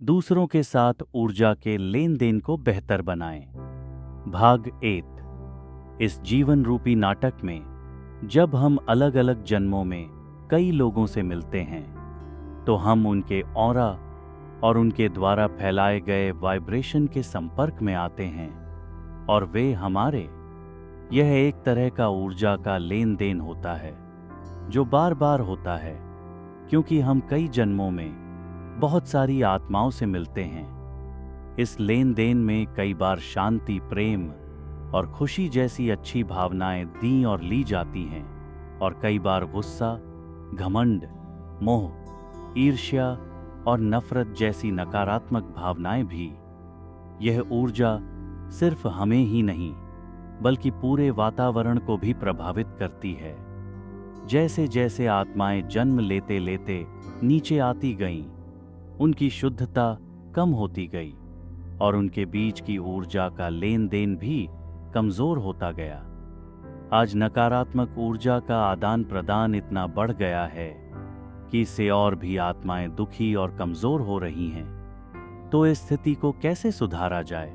दूसरों के साथ ऊर्जा के लेन देन को बेहतर बनाएं। भाग 8। इस जीवन रूपी नाटक में जब हम अलग अलग जन्मों में कई लोगों से मिलते हैं तो हम उनके ऑरा और उनके द्वारा फैलाए गए वाइब्रेशन के संपर्क में आते हैं और वे हमारे। यह एक तरह का ऊर्जा का लेन देन होता है जो बार बार होता है क्योंकि हम कई जन्मों में बहुत सारी आत्माओं से मिलते हैं। इस लेन देन में कई बार शांति, प्रेम और खुशी जैसी अच्छी भावनाएं दी और ली जाती हैं और कई बार गुस्सा, घमंड, मोह, ईर्ष्या और नफरत जैसी नकारात्मक भावनाएं भी। यह ऊर्जा सिर्फ हमें ही नहीं बल्कि पूरे वातावरण को भी प्रभावित करती है। जैसे जैसे आत्माएं जन्म लेते लेते नीचे आती गईं, उनकी शुद्धता कम होती गई और उनके बीच की ऊर्जा का लेन देन भी कमजोर होता गया। आज नकारात्मक ऊर्जा का आदान प्रदान इतना बढ़ गया है कि इससे और भी आत्माएं दुखी और कमजोर हो रही हैं। तो इस स्थिति को कैसे सुधारा जाए,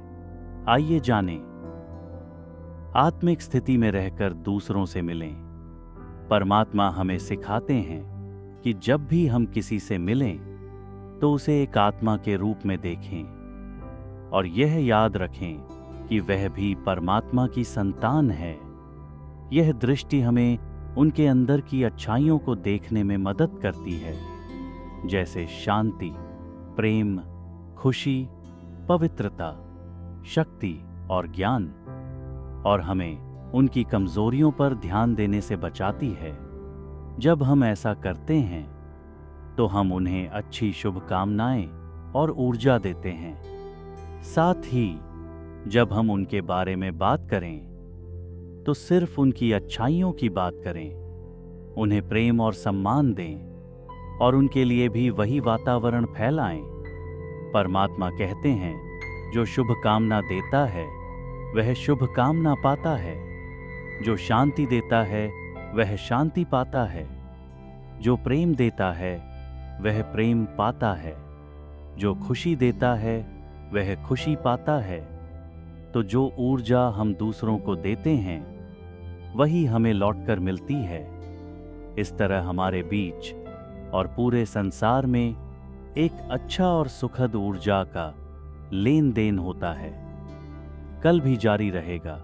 आइए जानें। आत्मिक स्थिति में रहकर दूसरों से मिलें। परमात्मा हमें सिखाते हैं कि जब भी हम किसी से मिलें तो उसे एक आत्मा के रूप में देखें और यह याद रखें कि वह भी परमात्मा की संतान है। यह दृष्टि हमें उनके अंदर की अच्छाइयों को देखने में मदद करती है, जैसे शांति, प्रेम, खुशी, पवित्रता, शक्ति और ज्ञान, और हमें उनकी कमजोरियों पर ध्यान देने से बचाती है। जब हम ऐसा करते हैं तो हम उन्हें अच्छी शुभकामनाएं और ऊर्जा देते हैं। साथ ही जब हम उनके बारे में बात करें तो सिर्फ उनकी अच्छाइयों की बात करें, उन्हें प्रेम और सम्मान दें और उनके लिए भी वही वातावरण फैलाएं। परमात्मा कहते हैं, जो शुभकामना देता है वह शुभकामना पाता है, जो शांति देता है वह शांति पाता है, जो प्रेम देता है वह प्रेम पाता है, जो खुशी देता है वह खुशी पाता है। तो जो ऊर्जा हम दूसरों को देते हैं वही हमें लौटकर मिलती है। इस तरह हमारे बीच और पूरे संसार में एक अच्छा और सुखद ऊर्जा का लेन देन होता है। कल भी जारी रहेगा।